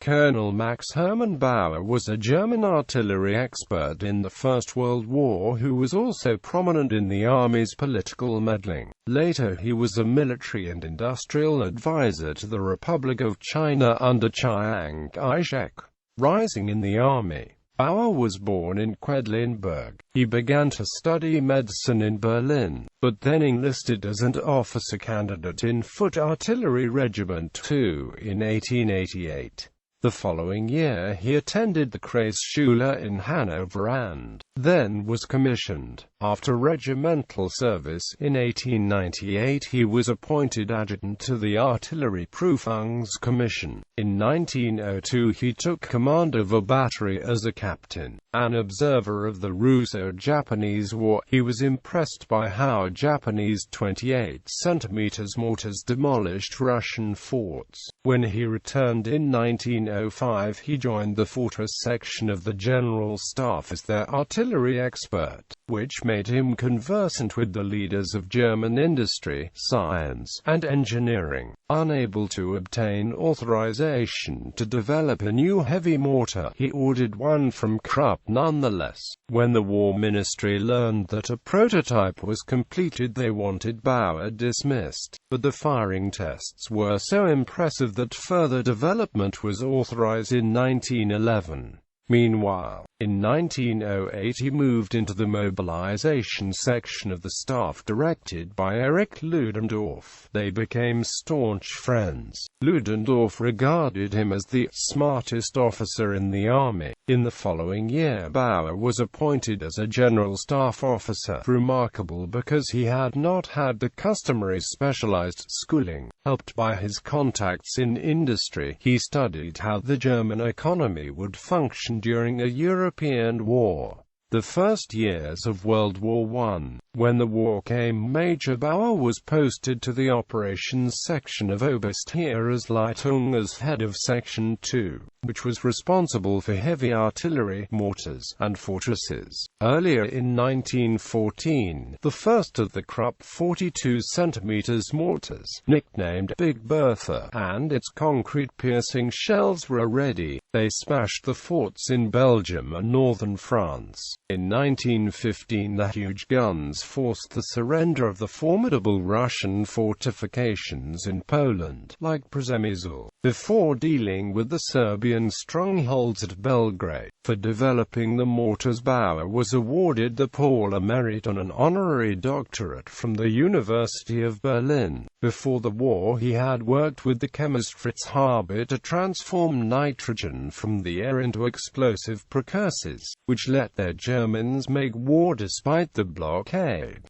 Colonel Max Hermann Bauer was a German artillery expert in the First World War who was also prominent in the Army's political meddling. Later he was a military and industrial advisor to the Republic of China under Chiang Kai-Shek. Rising in the Army, Bauer was born in Quedlinburg. He began to study medicine in Berlin, but then enlisted as an officer candidate in Foot Artillery Regiment 2 in 1888. The following year he attended the Kreisschule in Hanover and then was commissioned. After regimental service in 1898 he was appointed adjutant to the Artillery Prüfungskommission. In 1902 he took command of a battery as a captain. An observer of the Russo-Japanese War, he was impressed by how Japanese 28 cm mortars demolished Russian forts. When he returned in 1905 he joined the fortress section of the General Staff as their artillery expert, which made him conversant with the leaders of German industry, science, and engineering. Unable to obtain authorization to develop a new heavy mortar, he ordered one from Krupp nonetheless. When the War Ministry learned that a prototype was completed, they wanted Bauer dismissed, but the firing tests were so impressive that further development was authorized in 1911. Meanwhile, in 1908 he moved into the mobilization section of the staff directed by Erich Ludendorff. They became staunch friends. Ludendorff regarded him as the smartest officer in the army. In the following year Bauer was appointed as a general staff officer, remarkable because he had not had the customary specialized schooling. Helped by his contacts in industry, he studied how the German economy would function during a European war. The first years of World War I. When the war came, Major Bauer was posted to the operations section of Oberstheeresleitung as head of Section 2, which was responsible for heavy artillery, mortars, and fortresses. Earlier in 1914, the first of the Krupp 42 cm mortars, nicknamed Big Bertha, and its concrete-piercing shells were ready. They smashed the forts in Belgium and northern France. In 1915 the huge guns forced the surrender of the formidable Russian fortifications in Poland, like Przemysl, before dealing with the Serbian strongholds at Belgrade. For developing the mortars, Bauer was awarded the Paula Merit and an honorary doctorate from the University of Berlin. Before the war he had worked with the chemist Fritz Haber to transform nitrogen from the air into explosive precursors, which let their Germans make war despite the blockade.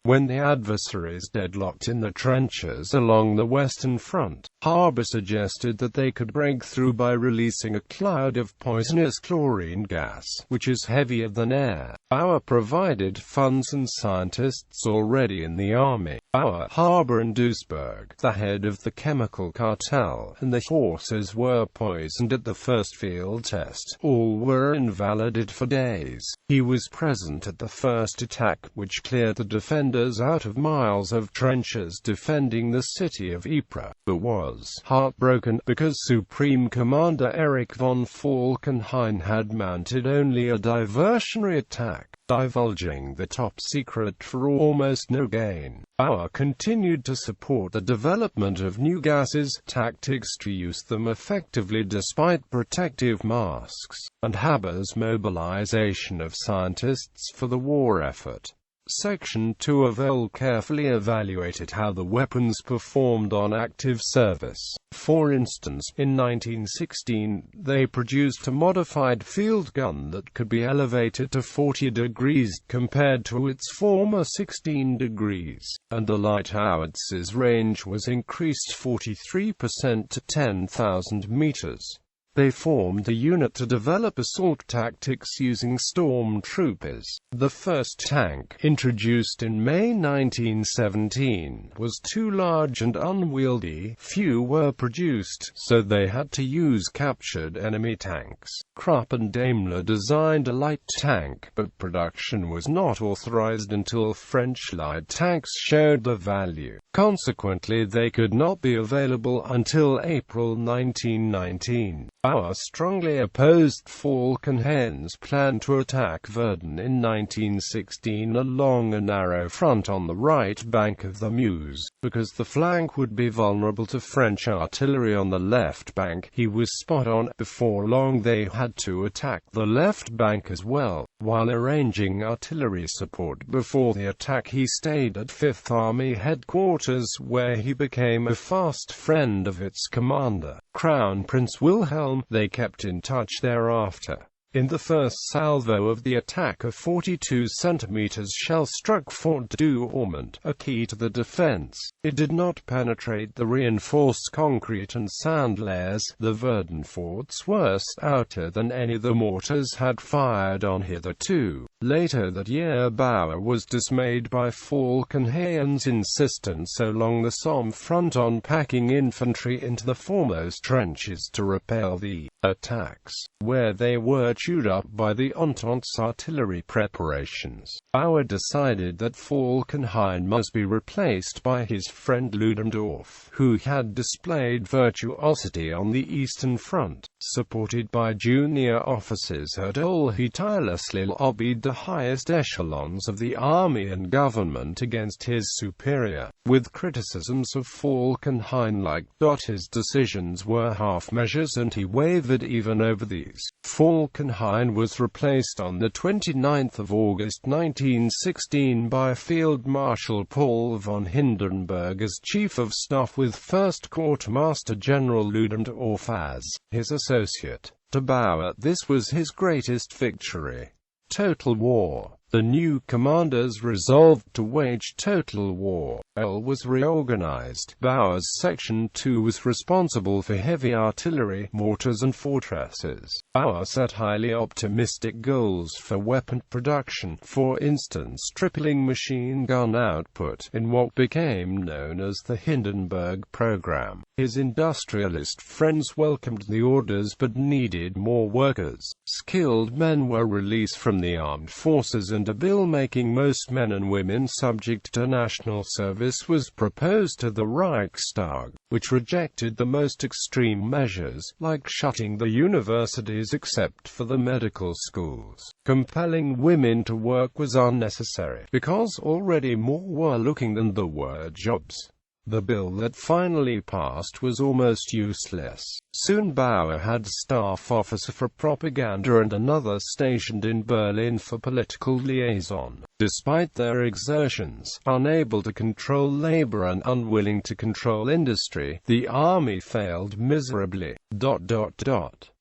When the adversaries deadlocked in the trenches along the Western Front, Haber suggested that they could break through by releasing a cloud of poisonous chlorine gas, which is heavier than air. Bauer provided funds and scientists already in the army. Bauer, Haber and Duisberg, the head of the chemical cartel, and the forces were poisoned at the first field test. All were invalidated for days. He was present at the first attack, which cleared the defenders out of miles of trenches defending the city of Ypres, but was heartbroken because Supreme Commander Erich von Falkenhayn had mounted only a diversionary attack, divulging the top secret for almost no gain. Bauer continued to support the development of new gases, tactics to use them effectively despite protective masks, and Haber's mobilization of scientists for the war effort. Section 2 of OL carefully evaluated how the weapons performed on active service. For instance, in 1916, they produced a modified field gun that could be elevated to 40 degrees compared to its former 16 degrees, and the light howitzer's range was increased 43% to 10,000 meters. They formed a unit to develop assault tactics using stormtroopers. The first tank, introduced in May 1917, was too large and unwieldy. Few were produced, so they had to use captured enemy tanks. Krupp and Daimler designed a light tank, but production was not authorized until French light tanks showed the value. Consequently, they could not be available until April 1919. Bauer strongly opposed Falkenhayn's plan to attack Verdun in 1916 along a narrow front on the right bank of the Meuse, because the flank would be vulnerable to French artillery on the left bank. He was spot on. Before long they had to attack the left bank as well. While arranging artillery support before the attack, he stayed at 5th Army headquarters, where he became a fast friend of its commander, Crown Prince Wilhelm. They kept in touch thereafter. In the first salvo of the attack, a 42 cm shell struck Fort du Ormont, a key to the defense. It did not penetrate the reinforced concrete and sand layers. The Verdun forts were stouter than any the mortars had fired on hitherto. Later that year, Bauer was dismayed by Falkenhayn's insistence along the Somme front on packing infantry into the foremost trenches to repel the attacks, where they were chewed up by the Entente's artillery preparations. Bauer decided that Falkenhayn must be replaced by his friend Ludendorff, who had displayed virtuosity on the Eastern Front. Supported by junior officers at all, he tirelessly lobbied the highest echelons of the army and government against his superior, with criticisms of Falkenhayn like, his decisions were half-measures and he wavered even over these. Falkenhayn was replaced on the 29th of August 1916 by Field Marshal Paul von Hindenburg as Chief of Staff, with 1st Quartermaster General Ludendorff as his associate. To Bauer, this was his greatest victory. Total war. The new commanders resolved to wage total war. Scherl was reorganized. Bauer's Section 2 was responsible for heavy artillery, mortars and fortresses. Bauer set highly optimistic goals for weapon production, for instance tripling machine gun output, in what became known as the Hindenburg program. His industrialist friends welcomed the orders but needed more workers. Skilled men were released from the armed forces, and a bill making most men and women subject to national service was proposed to the Reichstag, which rejected the most extreme measures, like shutting the universities except for the medical schools. Compelling women to work was unnecessary, because already more were looking than there were jobs. The bill that finally passed was almost useless. Soon Bauer had staff officer for propaganda and another stationed in Berlin for political liaison. Despite their exertions, unable to control labor and unwilling to control industry, the army failed miserably.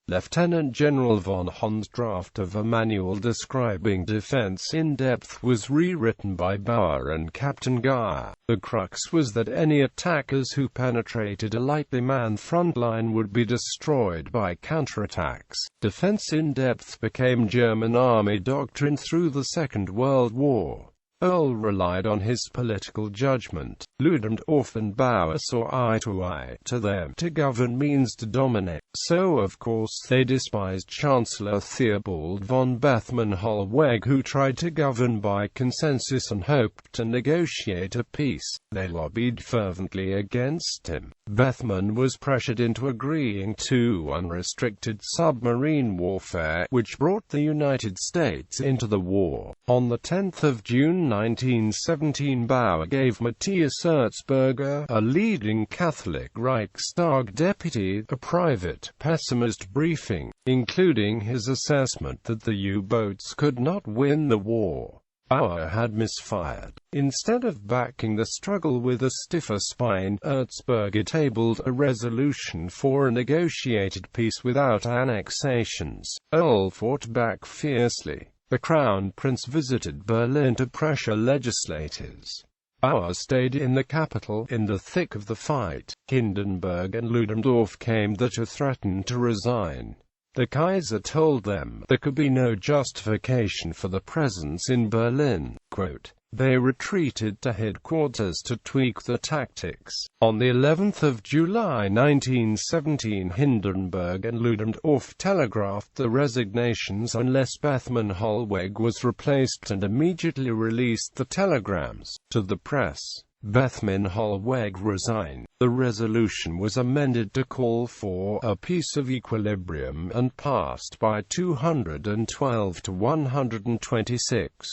Lieutenant General von Hohn's draft of a manual describing defense in depth was rewritten by Bauer and Captain Geyer. The crux was that any attackers who penetrated a lightly manned front line would be destroyed by counterattacks. Defense in depth became German army doctrine through the Second World War. Scherl relied on his political judgment. Ludendorff and Bauer saw eye to eye. To them, to govern means to dominate. So of course they despised Chancellor Theobald von Bethmann-Hollweg, who tried to govern by consensus and hoped to negotiate a peace. They lobbied fervently against him. Bethmann was pressured into agreeing to unrestricted submarine warfare, which brought the United States into the war. On the 10th of June 1917, Bauer gave Matthias Erzberger, a leading Catholic Reichstag deputy, a private, pessimist briefing, including his assessment that the U-boats could not win the war. Bauer had misfired. Instead of backing the struggle with a stiffer spine, Erzberger tabled a resolution for a negotiated peace without annexations. Scherl fought back fiercely. The Crown Prince visited Berlin to pressure legislators. Bauer stayed in the capital, in the thick of the fight. Hindenburg and Ludendorff came there to threaten to resign. The Kaiser told them there could be no justification for the presence in Berlin. Quote, they retreated to headquarters to tweak the tactics. On the 11th of July 1917, Hindenburg and Ludendorff telegraphed the resignations unless Bethmann-Hollweg was replaced, and immediately released the telegrams to the press. Bethmann Hollweg resigned. The resolution was amended to call for a peace of equilibrium and passed by 212 to 126.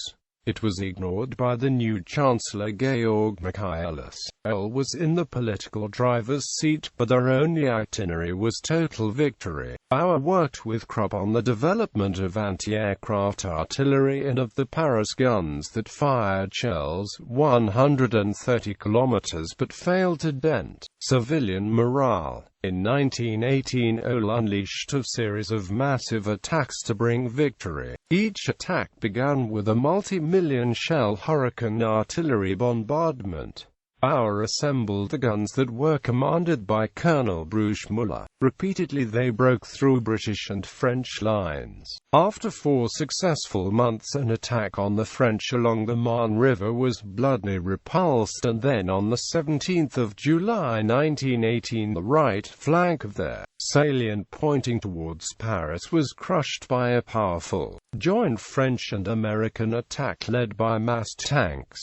It was ignored by the new Chancellor Georg Michaelis. Scherl was in the political driver's seat, but their only itinerary was total victory. Bauer worked with Krupp on the development of anti-aircraft artillery and of the Paris guns that fired shells 130 kilometers but failed to dent civilian morale. In 1918, Ohl unleashed a series of massive attacks to bring victory. Each attack began with a multi-million shell Hurricane artillery bombardment. Bauer assembled the guns that were commanded by Colonel Bruchmüller. Repeatedly they broke through British and French lines. After 4 successful months, an attack on the French along the Marne River was bloodily repulsed, and then on the 17th of July 1918 the right flank of their salient pointing towards Paris was crushed by a powerful joint French and American attack led by massed tanks.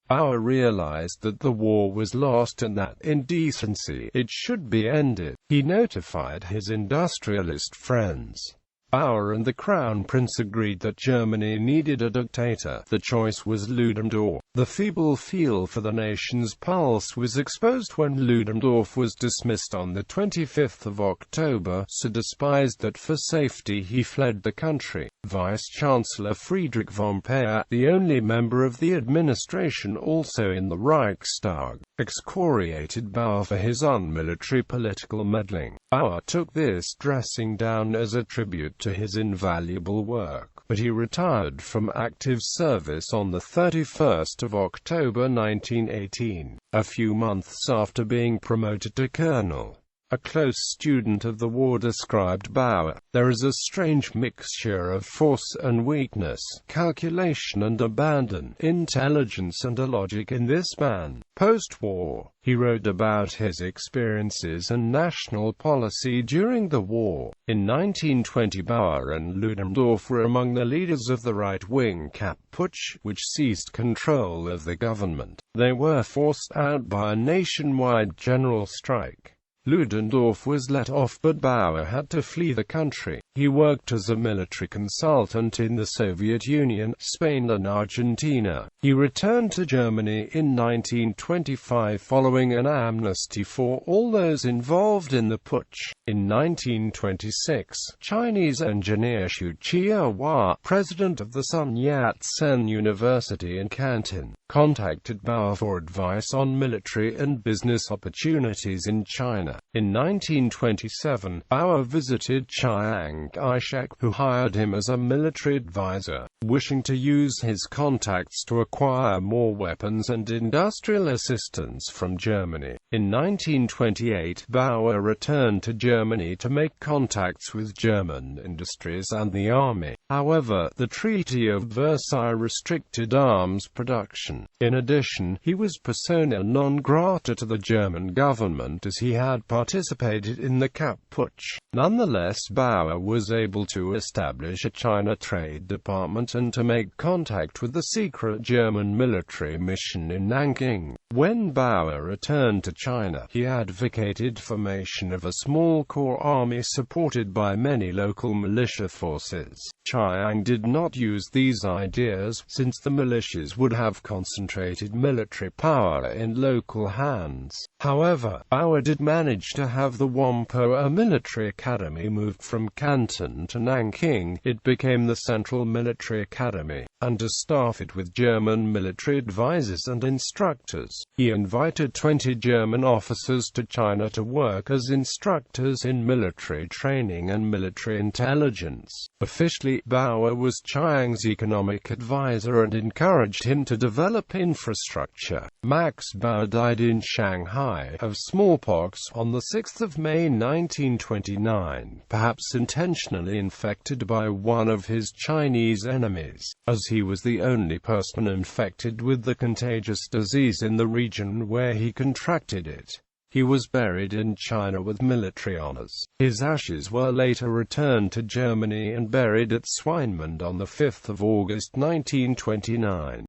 Bauer realized that the war was lost and that, in decency, it should be ended. He notified his industrialist friends. Bauer and the Crown Prince agreed that Germany needed a dictator. The choice was Ludendorff. The feeble feel for the nation's pulse was exposed when Ludendorff was dismissed on the 25th of October, so despised that for safety he fled the country. Vice-Chancellor Friedrich von Payer, the only member of the administration also in the Reichstag, excoriated Bauer for his unmilitary political meddling. Bauer took this dressing down as a tribute to his invaluable work, but he retired from active service on the 31st of October 1918, a few months after being promoted to colonel. A close student of the war described Bauer: "There is a strange mixture of force and weakness, calculation and abandon, intelligence and illogic in this man." Post-war, he wrote about his experiences and national policy during the war. In 1920, Bauer and Ludendorff were among the leaders of the right-wing Kapp Putsch, which seized control of the government. They were forced out by a nationwide general strike. Ludendorff was let off, but Bauer had to flee the country. He worked as a military consultant in the Soviet Union, Spain and Argentina. He returned to Germany in 1925 following an amnesty for all those involved in the putsch. In 1926, Chinese engineer Xu Qiahua, president of the Sun Yat-sen University in Canton, contacted Bauer for advice on military and business opportunities in China. In 1927, Bauer visited Chiang Kai-Shek, who hired him as a military advisor, wishing to use his contacts to acquire more weapons and industrial assistance from Germany. In 1928, Bauer returned to Germany to make contacts with German industries and the army. However, the Treaty of Versailles restricted arms production. In addition, he was persona non grata to the German government as he had participated in the Kapp Putsch. Nonetheless, Bauer was able to establish a China Trade Department and to make contact with the secret German military mission in Nanking. When Bauer returned to China, he advocated formation of a small core army supported by many local militia forces. Chiang did not use these ideas, since the militias would have concentrated military power in local hands. However, Bauer did manage to have the Whampoa Military Academy moved from Canton to Nanking. It became the Central Military Academy, and to staff it with German military advisors and instructors. He invited 20 German officers to China to work as instructors in military training and military intelligence. Officially, Bauer was Chiang's economic advisor and encouraged him to develop infrastructure. Max Bauer died in Shanghai of smallpox on the 6th of May 1929, perhaps intentionally infected by one of his Chinese enemies, as he was the only person infected with the contagious disease in the region where he contracted it. He was buried in China with military honors. His ashes were later returned to Germany and buried at Swinemund on the 5th of August 1929.